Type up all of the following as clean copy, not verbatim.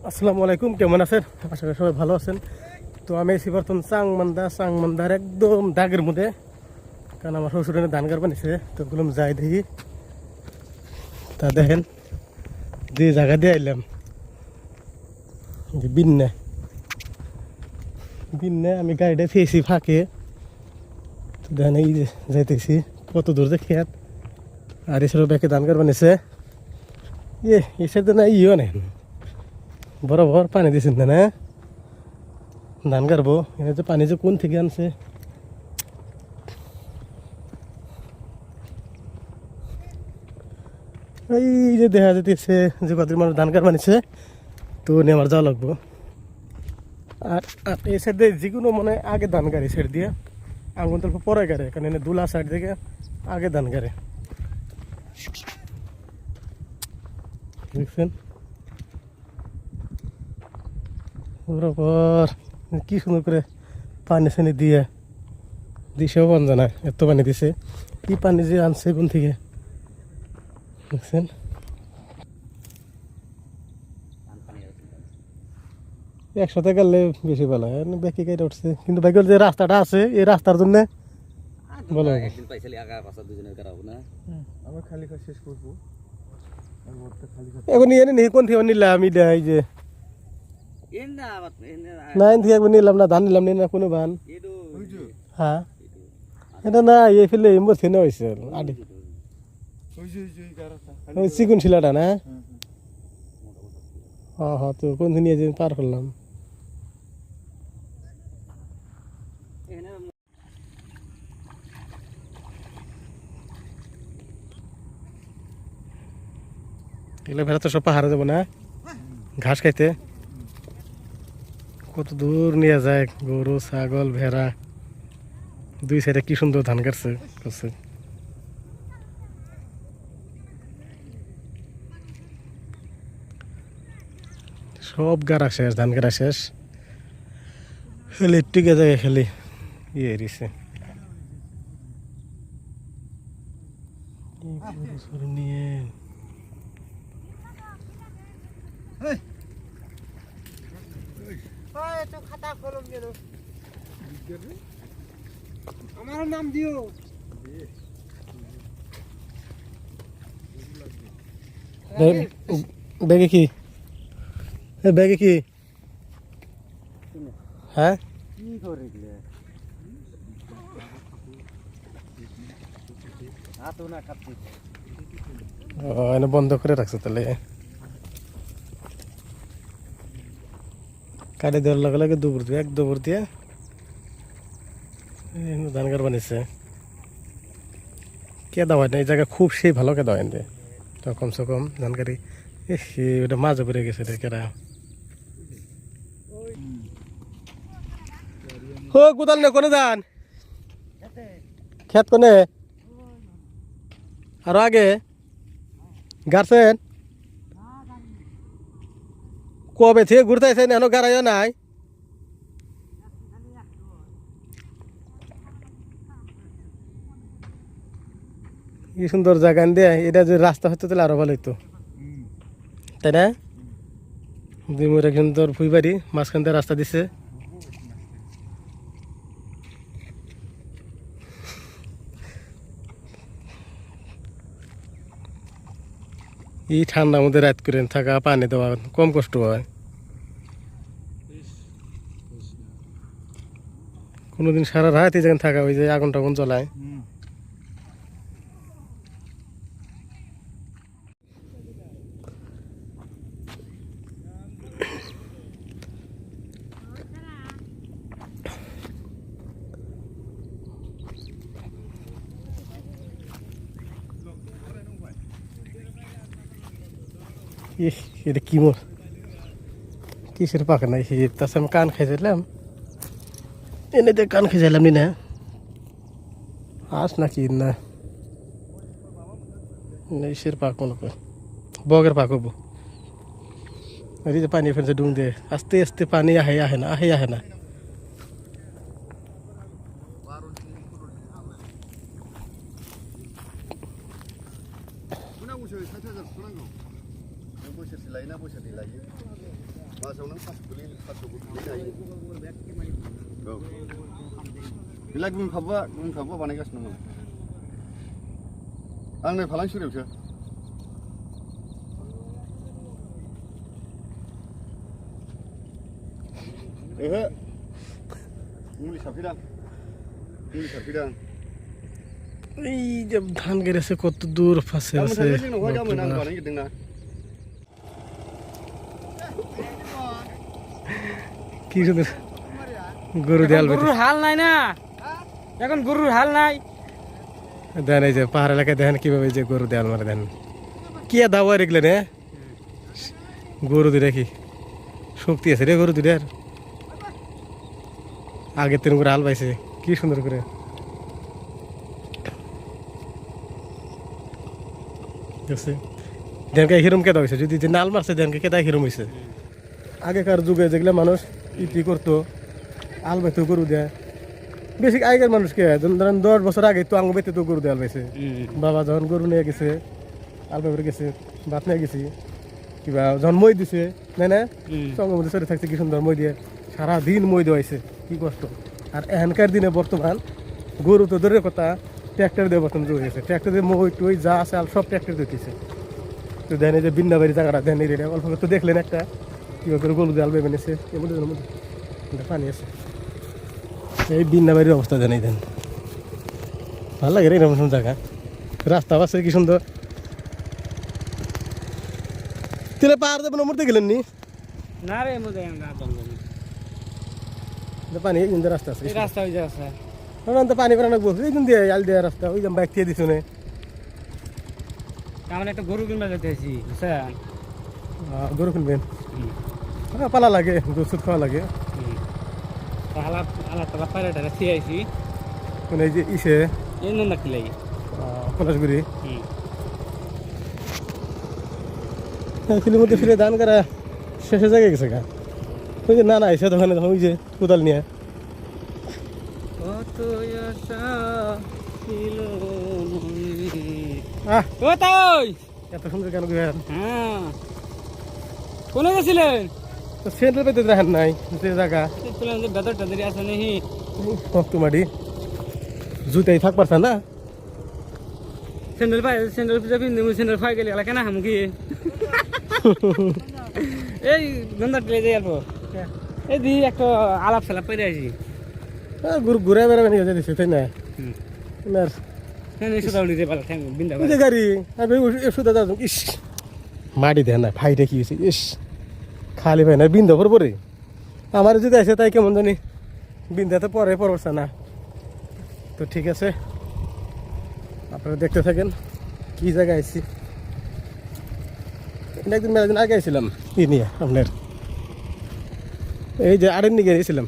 আসসালামু আলাইকুম, কেমন আছেন? আশা করি সবাই ভালো আছেন। তো আমি এসে বর্তমান চাংমান্দার একদম দাগের মধ্যে, কারণ আমার শ্বশুরের ধান গার বানিয়েছে। তো ওগুলো যাই দেখি। তা দেখেন যে জায়গা দিয়ে আইলাম, যে বিন্নে বিন্নে আমি গাড়িটা ফেয়েছি ফাঁকে। তো দেখেন এই যে যাইতেছি, কত দূর যে খেত, আর এসব ব্যাকে ধান গার বানিয়েছে। এই সাইডে না ইও নেই, বরাবর পানি দিয়েছেন না ধান গারবো। এখানে যে পানি যে কোন থেকে আনছে, এই যে দেখা যেতেছে যে কত মানুষ ধান গার বানিয়েছে। তো নিয়ে আমার যাওয়া লাগবো। আর এই সাইড দিয়ে যে কোনো মানে আগে ধান গাড়ে, এই সাইড দিয়ে আঙুন তল্প পরে গাড়ে, কারণ এনে দুলা সাইড থেকে আগে ধান গাড়ে। দেখছেন বরাবর কি সুন্দর করে পানি সানি দিয়ে দিছেও পান জানা, এত পানি দিছে। কি পানি যে আনছে কোন থেকে দেখছেন। একসাথে গেলে বেশি ভালো হয়, ব্যাকি গাড়ি উঠছে। কিন্তু বাইকের যে রাস্তাটা আছে, এই রাস্তার জন্য বলো এখন নিয়ে নি কোন থেকে নিলাম আমি এই যে না থেকে একবার নিলাম না, ধান নিলাম না কোনো বান। হ্যাঁ এটা না এই ফেলে মরছে না হয়েছে আডি ওই চিকুন শিলাটা না। হ্যাঁ হ্যাঁ, তো কোন নিয়ে যে পার করলাম। এগুলো ভেড়া তো সব পাহাড়ে যাবো না ঘাস খাইতে। কত দূর নিয়ে যায় গরু ছাগল ভেড়া, দুই সাইডে কি সুন্দর ধান কাটছে করছে। সব গাড়া শেষ, ধান গাড়া শেষ, খালি টিকে যায় খালি ইয়ে দিছে নিয়ে। আমার নাম দিও ব্যাগে কি, ব্যাগে কি? হ্যাঁ কি করে দিলে হাতও না কাটতে বন্ধ করে রাখছে তাহলে। কাটে দেওয়ার লগে লগে দুপুর দিয়ে দুপুর দিয়ে ধান গার বানিয়েছে। কেদা হয় না এই জায়গা, খুব সেই ভালো কেদা হয় না। তো কমসে কম ধানগাড়ি ওটা মাঝে পড়ে গেছে রে কেরা। ও কোদাল নে কোনে যান খেত কোনে আরো আগে গাড়ছেন কবে থেকে ঘুরতে আসেন, এখনো গাড়াইও নাই। কি সুন্দর জায়গা দিয়ে, এটা যে রাস্তা হতো তাহলে আরো ভালো হইতো, তাই না? দুই সুন্দর ফুইবাড়ি মাঝখান দিয়ে রাস্তা দিছে। এই ঠান্ডার মধ্যে রাত করে থাকা, পানি দেওয়া কম কষ্ট হয়। কোনোদিন সারা রাত এই জায়গায় থাকা, ওই যে আগুন টাগুন জ্বলায়। এটা কি মোর কিসের পাখা নাই, তাছাড়া আমি কান খাইছিলাম, এনে দিয়ে কান খাইছিলাম নি না আস নাকি না ইসের পাক মনে কর, বগের পাক হবো। এই যে পানি ফেলছে ডুং দিয়ে, আস্তে আস্তে পানি আহে আহে না আহে আহে না। मासावनो 5 गुलि जायो औ बिलाग बुंखाबा बानायगासिनो दं आं नै फालांगिरियावसो ओहो मुलि सारफैदां এই যে ধান গেড়েছে কত দূর ফাঁসে गाबोन আছে थांगोन जोंनावहाय गाबोन आं बानायगिरदोंना কি সুন্দর গরু দেয়াল গরুর হাল নাই না এখন গরুর হাল নাই দেন এই যে পাহাড় এলাকায় দেখেন কিভাবে এই যে গরু দেয়াল মারে দেন কি দাওয়া রেখলেন হ্যাঁ গরু দুটা কি শক্তি আছে রে গরু দুটার আগের তিন করে হাল পাইছে কি সুন্দর করে দেখছে দেনকে হিরম কেদা হয়েছে যদি যে নাল মারছে দেনকে কেদা হিরম হয়েছে আগেকার যুগে যেগুলো মানুষ ইতি করতো আল বাইতে গরু দেয় বেশি আগের মানুষকে ধরেন 10 বছর আগে তো আঙ্গ বাইতে তো গরু দেয়াল পাইছে বাবা যখন গরু নিয়ে গেছে আল বাইতে গেছে ভাত নিয়ে গেছি কিবা যখন মই দিছে নাই না সঙ্গে মধ্যে চলে থাকছে কি সুন্দর মই দিয়ে সারাদিন মই দেওয়াইছে কি কষ্ট আর এখানকার দিনে বর্তমান গরু তো দূরের কথা ট্র্যাক্টর দিয়ে বর্তমান জড়িয়ে গেছে ট্র্যাক্টর দিয়ে মই টই যা আছে আল সব ট্র্যাক্টর দিতেছে তো দেন এই যে বিন্দাবাড়ি জায়গাটা দেন এই অল্প তো দেখলেন একটা কীভাবে করে গরু দেয়াল বেয়ে নিয়েছে এর মধ্যে পানি আছে এই বিন্দাবাড়ির অবস্থা জানাই দেন ভালো লাগে রে এরকম জায়গা রাস্তা আছে কি সুন্দর তেলে পাহাড় দেবেন মরতে গেলেন নি না রে মধ্যে পানি এই রাস্তা আছে রাস্তা হয়ে যাচ্ছে তো পানি পড়ানো বলছে এই দিয়ে আল দেওয়া রাস্তা ওই যে বাইক দিয়ে দিছ নে আমরা একটা গরু কিনবা যেতেছি বুঝছেন গরু কিনবেন পালা লাগে দুধ সুদ খাওয়া লাগে আলা আলা তালা পায়রাটা খেয়ে আইছি মানে এই যে ইসে এই নন্দা কিলাই পলাশগুড়ি ফিলির মধ্যে ফিরে দান করা শেষে জায়গায় গেছে গা ওই যে না না এসে দোকানে তখন ওই যে কোদাল নিয়ে কত আশা ছিল আহ ও তাই এত সুন্দর কেন গেলেন হ্যাঁ কোনে গেছিলেন তো সেন্টার পেতে দেখেন নাই যে জায়গা দেখছিলাম যে বেদরটা দেরি আছে নাকি তোমারি জুতাই থাক পারছা না স্যান্ডেল পাই স্যান্ডেল পিজা পিন্ধে মুই স্যান্ডেল পাই গেলে কেন হাম কি এই নন্দা টিলে যাই অল্প এই দি একটা আলাপ সালাপ পেরে আছি গুরু ঘুরে বেড়াবেন গেছে দিছে তাই না আর হ্যাঁ সুতা উড়ি পালা থ্যাংক বিন্দা ওই যে গাড়ি আমি সুদা দাদা ইস মাটি দেন না ফাইটা কি হয়েছে ইস খালি ভাই না বিন্দা পরে আমার যদি আসে তাই কেমন জানি বিন্দাতে পরে পড়ছে না তো ঠিক আছে আপনারা দেখতে থাকেন কি জায়গায় আইছি একদিন মেলা দিন আগে আইছিলাম ই নিয়ে আপনার এই যে আড়ের নিয়ে গিয়েছিলাম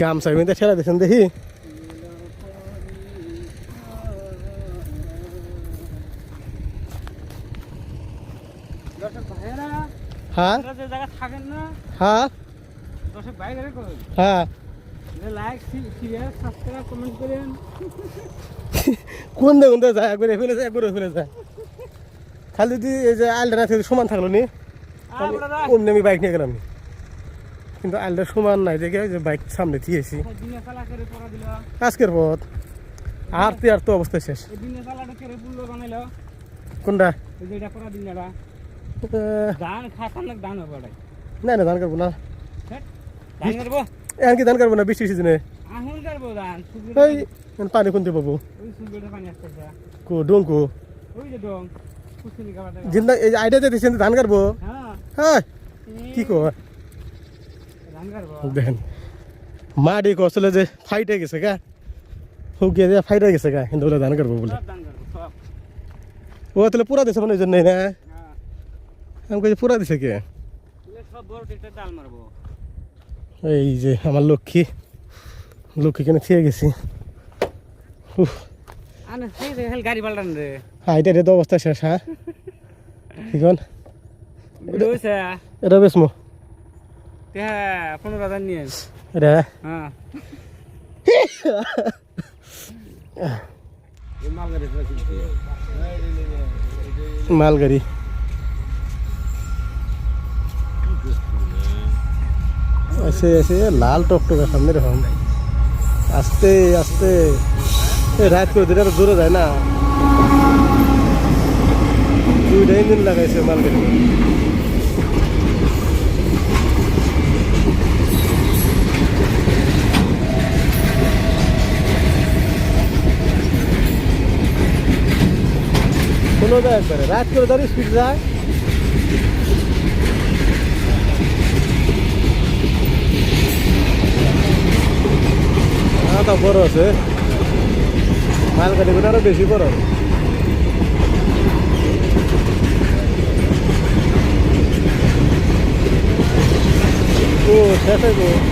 গামছা বিন্দা ছেড়া দিয়েছেন দেখি হ্যাঁ থাকেন না হ্যাঁ দর্শক বাইরে হ্যাঁ লাইক শেয়ার সাবস্ক্রাইব কমেন্ট করেন কোন দেখুন যায় একবারে ফেলে যায় একবারে ফেলে যায় খালি যদি এই যে আলটা থেকে সমান থাকলো নি অমনি আমি বাইক নিয়ে গেলাম কিন্তু আলটা সমান নাই দেখে যে বাইক সামনে দিয়েছি আজকের পথ আর তো অবস্থা শেষ কোনটা না না ধান করবো না এখন কি ধান করবো না বৃষ্টির সিজনে এই পানি কোনতে পাবো ডোঙ্কু জিন্দা এই আইডিয়া দিয়েছেন ধান কাটবো হ্যাঁ কি কর দেখেন মাটি কসলে যে ফাইটে গেছে গা হুকিয়ে যে ফাইটে গেছে গা কিন্তু ধান কাটবো বলে ও তাহলে পুরা দিছে মানে ওই জন্যই না আমি কাছে পুরা দিছে কে এই যে আমার লক্ষ্মী কেন খেয়ে গেছি গাড়ি পাল্টান রে হাইটার তো অবস্থা শেষ হ্যাঁ ঠিক এটা বেসমো 15,000 নিয়ে এটা হ্যাঁ মালগাড়ি এসে এসে লাল টকটকা সামনে রকম আস্তে আস্তে রাত করে দিলে আরো দূরে যায় না 2টা ইঞ্জিন লাগাইছে মালগাড়ি কোনো যায় একবারে রাত করে ধরে স্পিড যায় তা বড় আছে মালগাড়িগুলো আরো বেশি বড় ও শেষ হয়ে